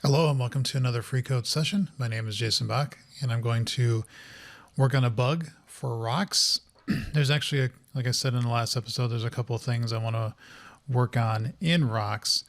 Hello and welcome to another free code session. My name is Jason Bach and I'm going to work on a bug for rocks. There's actually, like I said in the last episode, there's a couple of things I want to work on in rocks,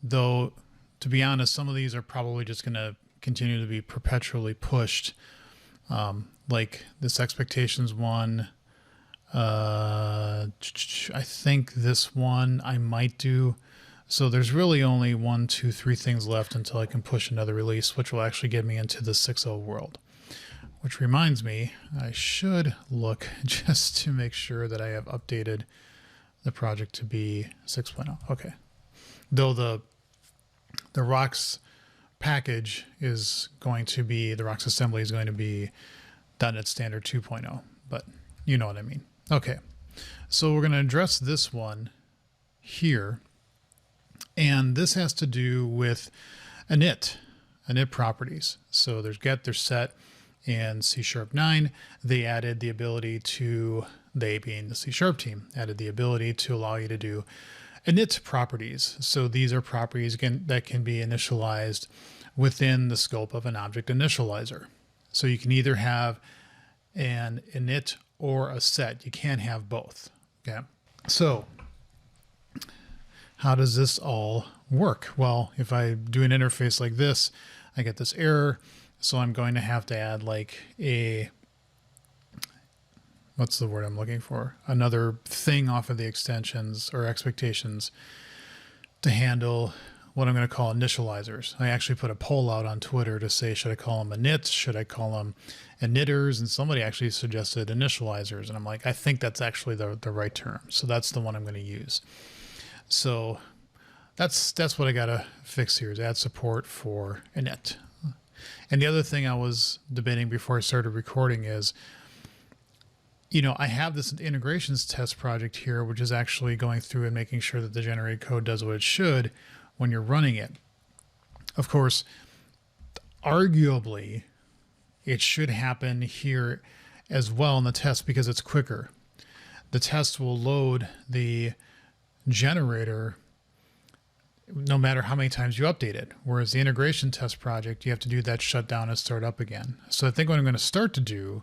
though to be honest, some of these are probably just going to continue to be perpetually pushed. Like this expectations one, I think this one I might do. So there's really only 1, 2, 3 things left until I can push another release, which will actually get me into the 6.0 world. Which reminds me, I should look just to make sure that I have updated the project to be 6.0. Okay. Though the rocks package is going to be, the rocks assembly is going to be .NET Standard 2.0, but you know what I mean. Okay. So we're going to address this one here. And this has to do with init properties. So there's get, there's set. In C#9, they added the ability to, they being the C# team, added the ability to allow you to do init properties. So these are properties that can be initialized within the scope of an object initializer. So you can either have an init or a set. You can't have both. Okay. So how does this all work? Well, if I do an interface like this, I get this error. So I'm going to have to add like a, what's the word I'm looking for? Another thing off of the extensions or expectations to handle what I'm going to call initializers. I actually put a poll out on Twitter to say, should I call them inits? Should I call them initters? And somebody actually suggested initializers. And I'm like, I think that's actually the right term. So that's the one I'm going to use. So that's what I got to fix here is add support for init. And the other thing I was debating before I started recording is, you know, I have this integrations test project here, which is actually going through and making sure that the generated code does what it should when you're running it. Of course, arguably, it should happen here as well in the test because it's quicker. The test will load the generator no matter how many times you update it. Whereas the integration test project, you have to do that shut down and start up again. So I think what I'm going to start to do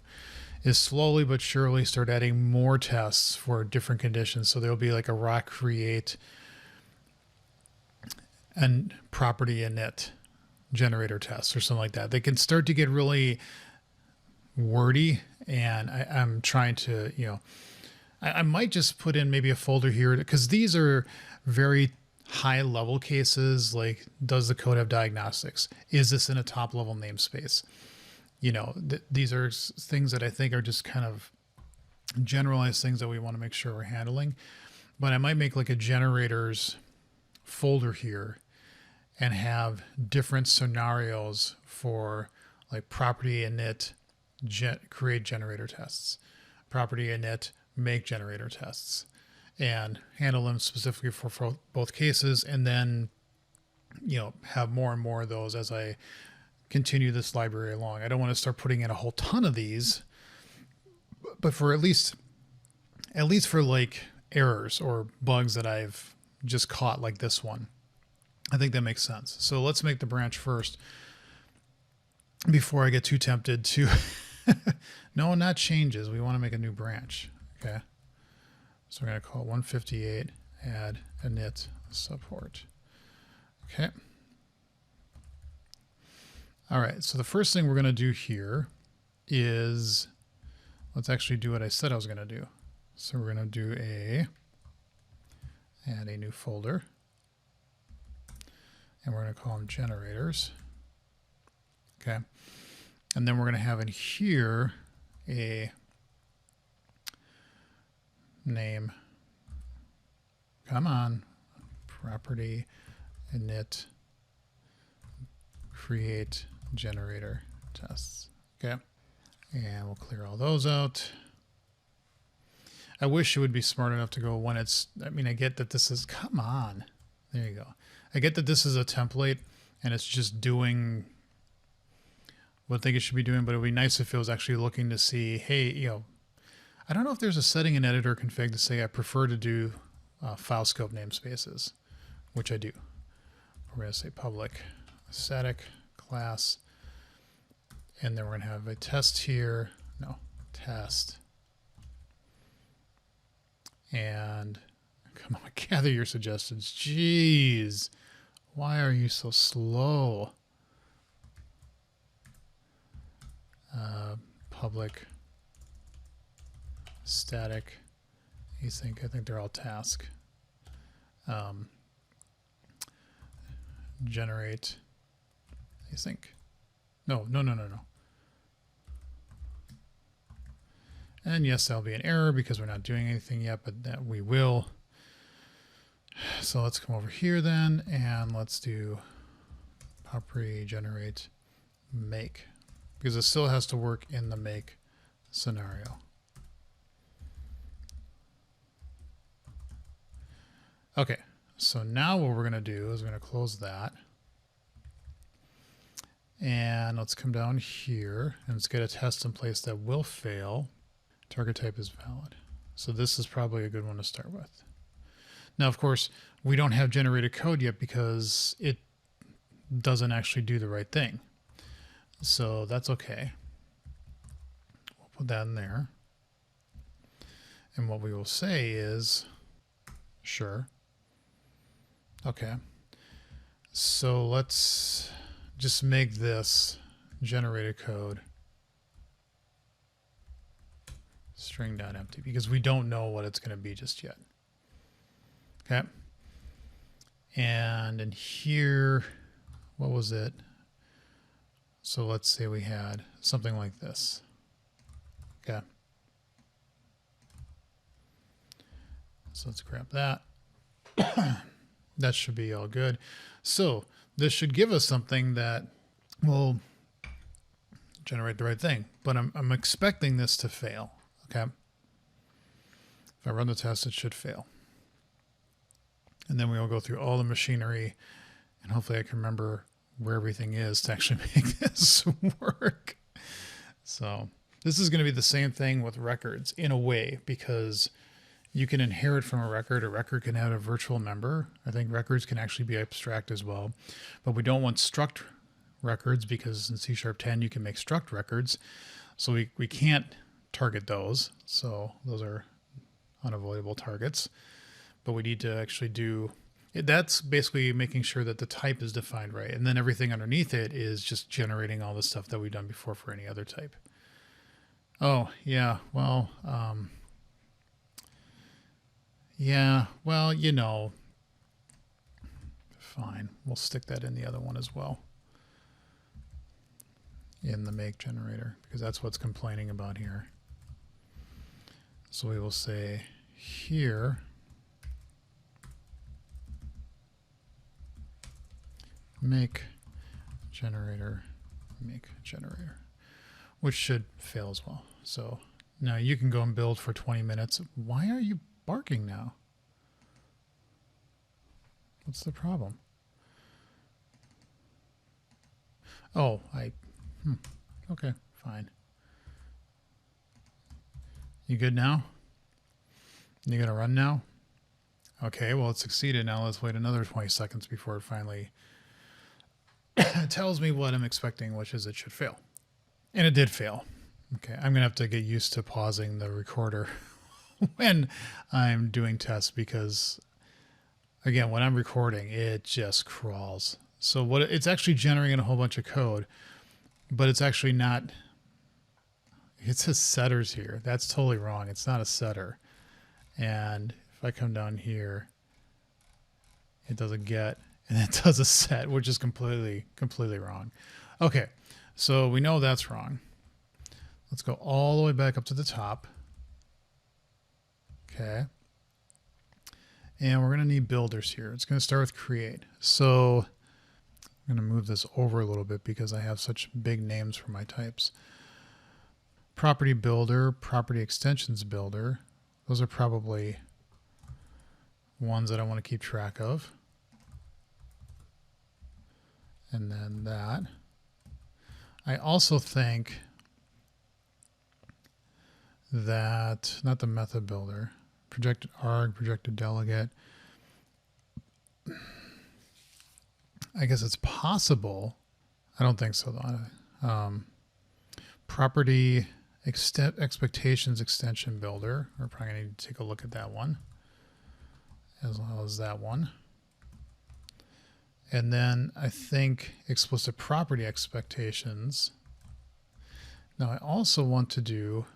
is slowly but surely start adding more tests for different conditions. So there'll be like a rock create and property init generator tests or something like that. They can start to get really wordy, and I'm trying to, you know, I might just put in maybe a folder here because these are very high level cases. Like, does the code have diagnostics? Is this in a top level namespace? You know, these are things that I think are just kind of generalized things that we want to make sure we're handling. But I might make like a generators folder here and have different scenarios for like property init, create generator tests, property init, make generator tests, and handle them specifically for both cases. And then, you know, have more and more of those as I continue this library along. I don't want to start putting in a whole ton of these, but for at least for like errors or bugs that I've just caught like this one, I think that makes sense. So let's make the branch first before I get too tempted to, no, not changes. We want to make a new branch. Okay. So we're going to call 158 add init support. Okay. All right. So the first thing we're going to do here is, let's actually do what I said I was going to do. So we're going to do add a new folder, and we're going to call them generators. Okay. And then we're going to have in here a name, come on, property init create generator tests. Okay. And we'll clear all those out. I wish it would be smart enough to go when it's, I mean, I get that this is, come on, there you go. I get that this is a template and it's just doing what I think it should be doing, but it would be nice if it was actually looking to see, hey, you know, I don't know if there's a setting in editor config to say I prefer to do file scope namespaces, which I do. We're going to say public static class, and then we're going to have a test here. No, test. And come on, gather your suggestions. Jeez, why are you so slow? Public static async. I think they're all task. Generate async. No. And yes, that'll be an error because we're not doing anything yet, but that we will. So let's come over here then, and let's do property generate make, because it still has to work in the make scenario. Okay, so now what we're going to do is we're going to close that. And let's come down here and let's get a test in place that will fail. Target type is valid. So this is probably a good one to start with. Now, of course, we don't have generated code yet because it doesn't actually do the right thing. So that's okay. We'll put that in there. And what we will say is, sure. Okay. So let's just make this generated code string.empty because we don't know what it's going to be just yet. Okay. And in here, what was it? So let's say we had something like this. Okay. So let's grab that. That should be all good. So this should give us something that will generate the right thing, but I'm expecting this to fail. Okay. If I run the test, it should fail. And then we will go through all the machinery and hopefully I can remember where everything is to actually make this work. So this is going to be the same thing with records in a way, because you can inherit from a record can have a virtual member. I think records can actually be abstract as well, but we don't want struct records because in C#10 you can make struct records. So we can't target those. So those are unavoidable targets, but we need to actually do it. That's basically making sure that the type is defined right. And then everything underneath it is just generating all the stuff that we've done before for any other type. Oh yeah. Well, yeah, well, you know, fine. We'll stick that in the other one as well. In the make generator, because that's what's complaining about here. So we will say here, make generator, which should fail as well. So now you can go and build for 20 minutes. Why are you barking now? What's the problem? Oh, okay, fine. You good now? You gonna run now? Okay, well, it succeeded. Now let's wait another 20 seconds before it finally tells me what I'm expecting, which is it should fail. And it did fail. Okay, I'm gonna have to get used to pausing the recorder when I'm doing tests, because again, when I'm recording, it just crawls. So what it's actually generating a whole bunch of code, but it's actually not. It says setters here. That's totally wrong. It's not a setter. And if I come down here, it does a get and it does a set, which is completely wrong. Okay, so we know that's wrong. Let's go all the way back up to the top. Okay. And we're going to need builders here. It's going to start with create. So I'm going to move this over a little bit because I have such big names for my types. Property builder, property extensions builder. Those are probably ones that I want to keep track of. And then that. I also think that, not the method builder, projected arg, projected delegate. I guess it's possible. I don't think so though. Property expectations extension builder. We're probably going to need to take a look at that one, as well as that one. And then I think explicit property expectations. Now I also want to do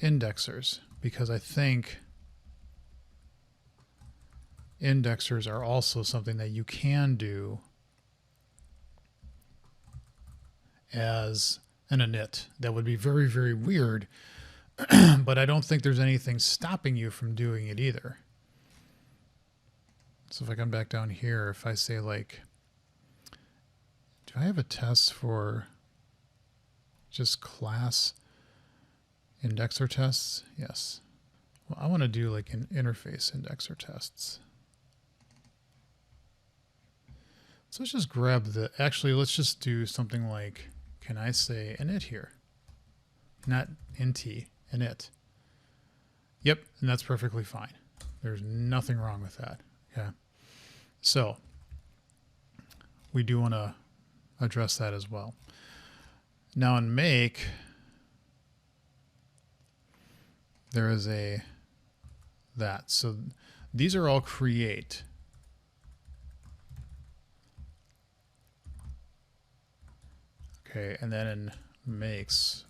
indexers, because I think indexers are also something that you can do as an init. That would be very, very weird, but I don't think there's anything stopping you from doing it either. So if I come back down here, if I say like, do I have a test for just class indexer tests? Yes. Well, I want to do like an interface indexer tests. So let's just grab the, actually, let's just do something like, can I say init here? Not int, init. Yep, and that's perfectly fine. There's nothing wrong with that. Okay. So we do want to address that as well. Now in make, there is a that. So these are all create. Okay, and then in makes,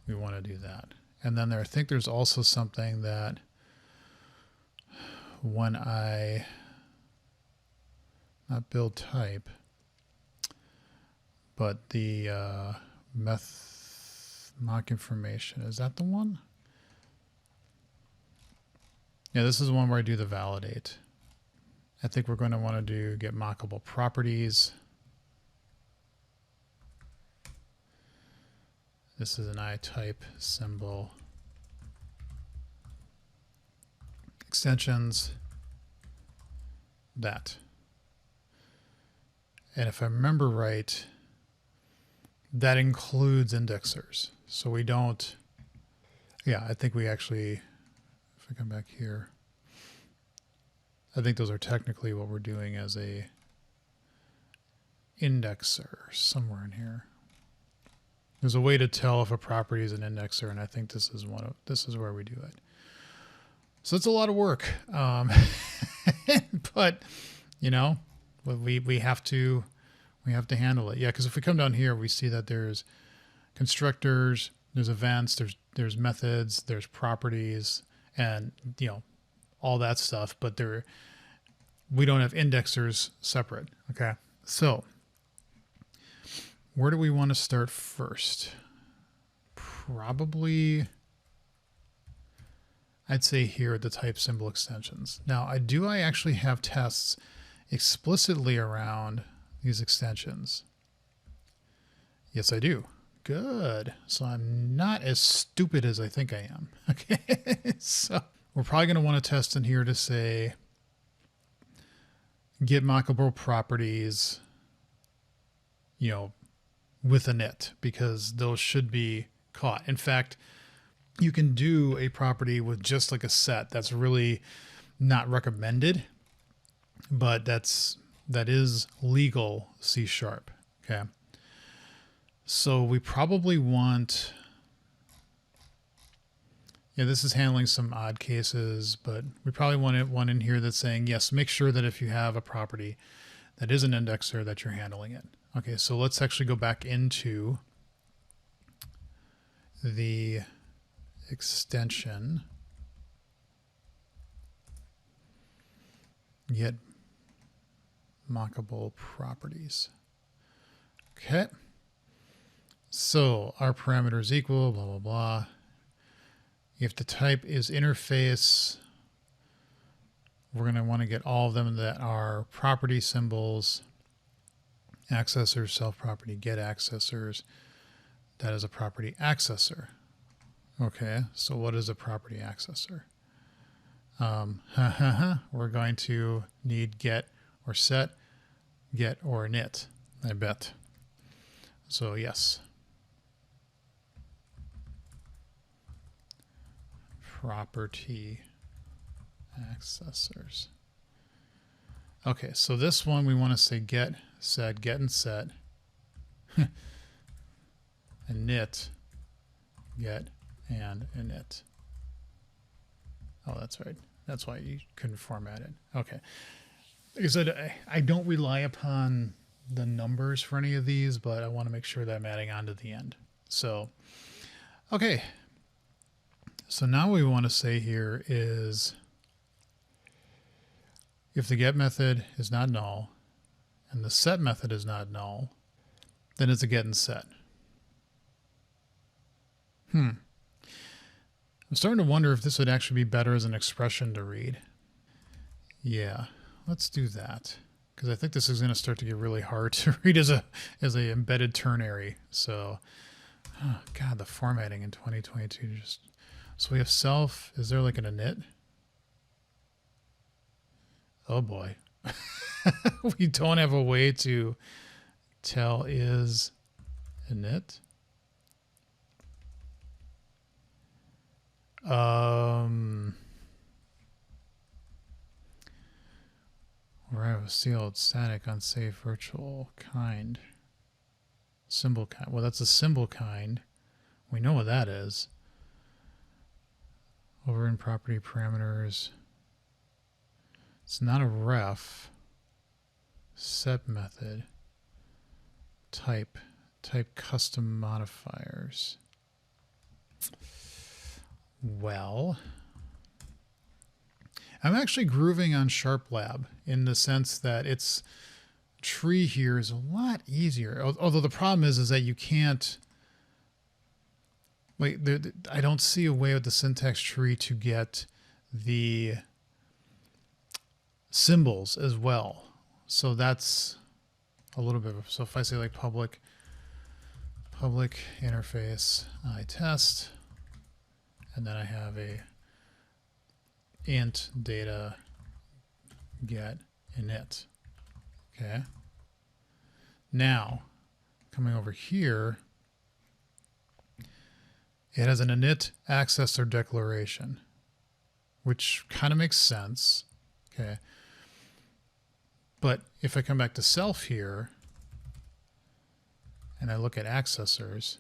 we want to do that. And then there, I think there's also something that when I, not build type, but the mock information, is that the one? Yeah, this is the one where I do the validate. I think we're going to want to do get mockable properties. This is an I type symbol. Extensions, that. And if I remember right, that includes indexers. So we don't, yeah, I think we actually, if I come back here, I think those are technically what we're doing as a indexer somewhere in here. There's a way to tell if a property is an indexer, and I think this is one of, this is where we do it. So it's a lot of work, but you know, we have to handle it. Yeah, because if we come down here, we see that there's constructors, there's events, there's methods, there's properties, and you know, all that stuff. But we don't have indexers separate. Okay, so where do we want to start first? Probably, I'd say here at the type symbol extensions. Now, I actually have tests explicitly around these extensions? Yes, I do. Good. So I'm not as stupid as I think I am. Okay. So we're probably going to want to test in here to say get mockable properties, you know, with init, because those should be caught. In fact, you can do a property with just like a set. That's really not recommended, but that is legal C#. Okay. So we probably want, yeah, this is handling some odd cases, but we probably want one in here that's saying, yes, make sure that if you have a property that is an indexer that you're handling it. Okay, so let's actually go back into the extension, get mockable properties. Okay, so our parameters equal, blah, blah, blah. If the type is interface, we're going to want to get all of them that are property symbols, accessors, self-property, get accessors. That is a property accessor. Okay, so what is a property accessor? We're going to need get or set, get or init, I bet. So yes. property accessors. Okay, so this one we want to say get, set, get and set, init, get, and init. Oh, that's right. That's why you couldn't format it. Okay. Like I said, I don't rely upon the numbers for any of these, but I want to make sure that I'm adding on to the end. So, okay. So now what we want to say here is if the get method is not null and the set method is not null, then it's a get and set. I'm starting to wonder if this would actually be better as an expression to read. Yeah, let's do that. Because I think this is going to start to get really hard to read as a embedded ternary. So, oh God, the formatting in 2022 just. So we have self. Is there like an init? Oh boy, we don't have a way to tell is init. Where I have a sealed static unsafe virtual kind symbol kind. Well, that's a symbol kind. We know what that is. Over in property parameters. It's not a ref. Set method. Type custom modifiers. Well, I'm actually grooving on SharpLab in the sense that its tree here is a lot easier. Although the problem is that you can't. Wait, I don't see a way with the syntax tree to get the symbols as well. So that's a little bit of, so if I say like public interface I test, and then I have a int data get init. Okay. Now coming over here, it has an init accessor declaration, which kind of makes sense. Okay. But if I come back to self here and I look at accessors,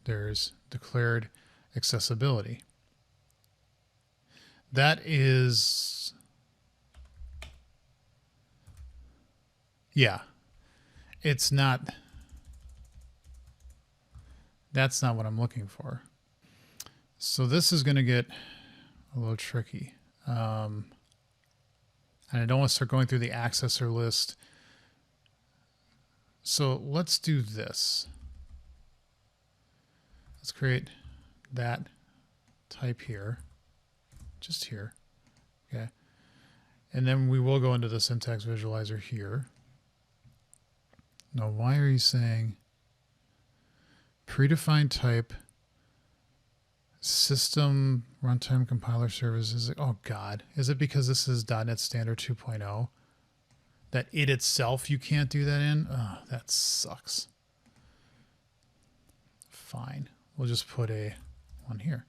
there's declared accessibility. That is, yeah, it's not, that's not what I'm looking for. So this is going to get a little tricky. And I don't want to start going through the accessor list. So let's do this. Let's create that type here, just here. Okay. And then we will go into the syntax visualizer here. Now, why are you saying predefined type system runtime compiler services? Oh God, is it because this is .NET Standard 2.0 that it itself you can't do that in? Oh, that sucks. Fine, we'll just put a one here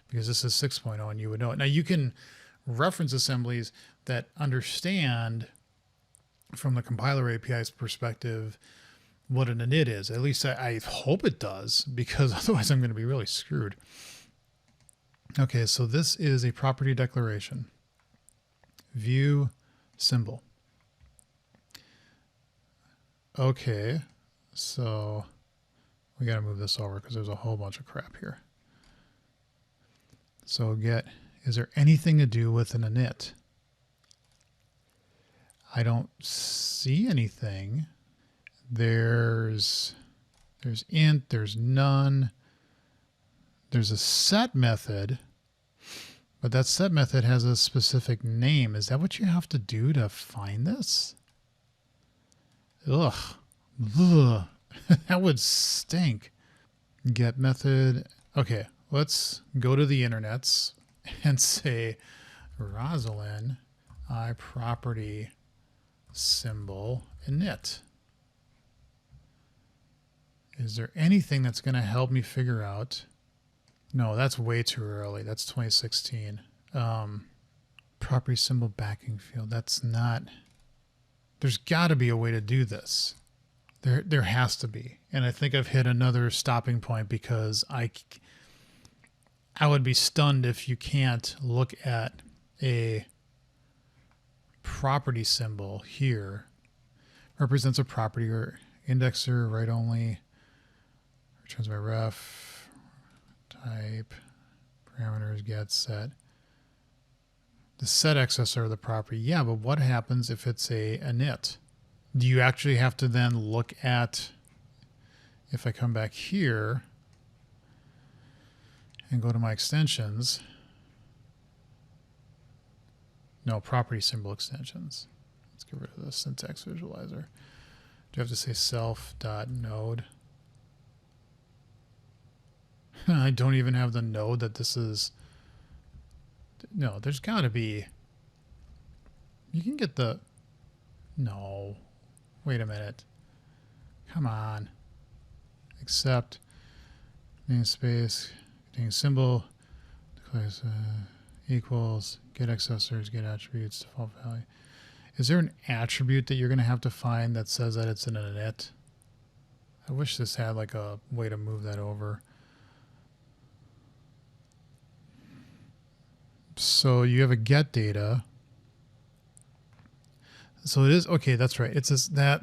because this is 6.0 and you would know it. Now you can reference assemblies that understand from the compiler API's perspective what an init is. At least I hope it does, because otherwise I'm going to be really screwed. Okay, so this is a property declaration. View symbol. Okay, so we got to move this over because there's a whole bunch of crap here. So get, is there anything to do with an init? I don't see anything. There's int, there's none. There's a set method, but that set method has a specific name. Is that what you have to do to find this? Ugh. Ugh. That would stink. Get method. Okay, let's go to the internets and say Rosalind I property symbol init. Is there anything that's going to help me figure out No, that's way too early. That's 2016. Property symbol backing field. That's not. There's got to be a way to do this. There has to be. And I think I've hit another stopping point because I would be stunned if you can't look at a property symbol here. Represents a property or indexer, write only, returns by ref, type, parameters, get, set. The set accessor of the property. Yeah, but what happens if it's a init? Do you actually have to then look at, if I come back here and go to my extensions, no, property symbol extensions. Let's get rid of the syntax visualizer. Do I have to say self.node? I don't even have the node that this is. No, there's got to be. You can get the. No. Wait a minute. Come on. Except namespace containing symbol declares equals get accessors, get attributes, default value. Is there an attribute that you're going to have to find that says that it's an init? I wish this had like a way to move that over. So you have a get data. So it is, okay, that's right. It says that,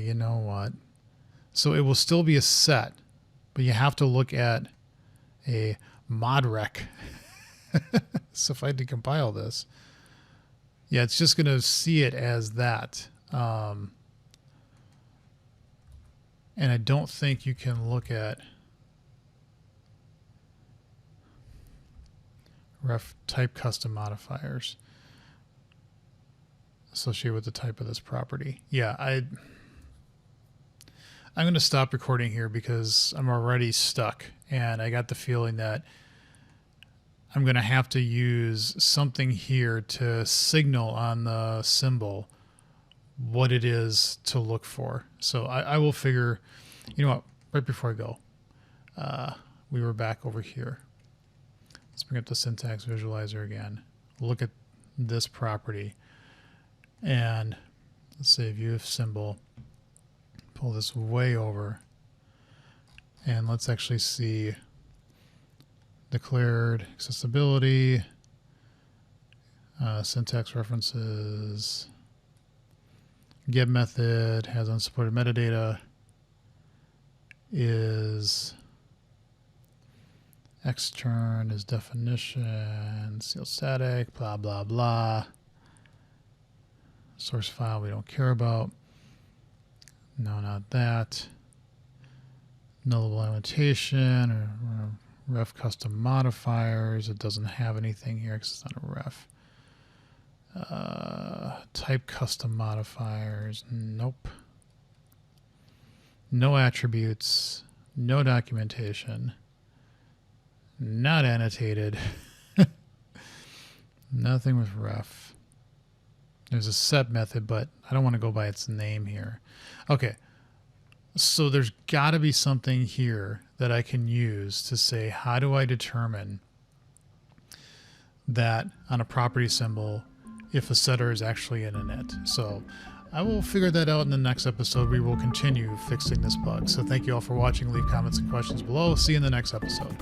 you know what? So it will still be a set, but you have to look at a mod rec. So if I decompile this, yeah, it's just going to see it as that. And I don't think you can look at ref type custom modifiers associated with the type of this property. Yeah, I'm going to stop recording here because I'm already stuck, and I got the feeling that I'm going to have to use something here to signal on the symbol what it is to look for. So I will figure, you know what, right before I go, we were back over here. Let's bring up the syntax visualizer again. Look at this property. And let's say view of symbol. Pull this way over. And let's actually see declared accessibility, syntax references, get method has unsupported metadata, is extern is definition, seal static, blah, blah, blah. Source file we don't care about. No, not that. Nullable annotation or ref custom modifiers. It doesn't have anything here because it's not a ref. Type custom modifiers. Nope. No attributes. No documentation. Not annotated. Nothing with ref. There's a set method, but I don't want to go by its name here. Okay. So there's got to be something here that I can use to say, how do I determine that on a property symbol if a setter is actually an init? So I will figure that out in the next episode. We will continue fixing this bug. So thank you all for watching. Leave comments and questions below. See you in the next episode.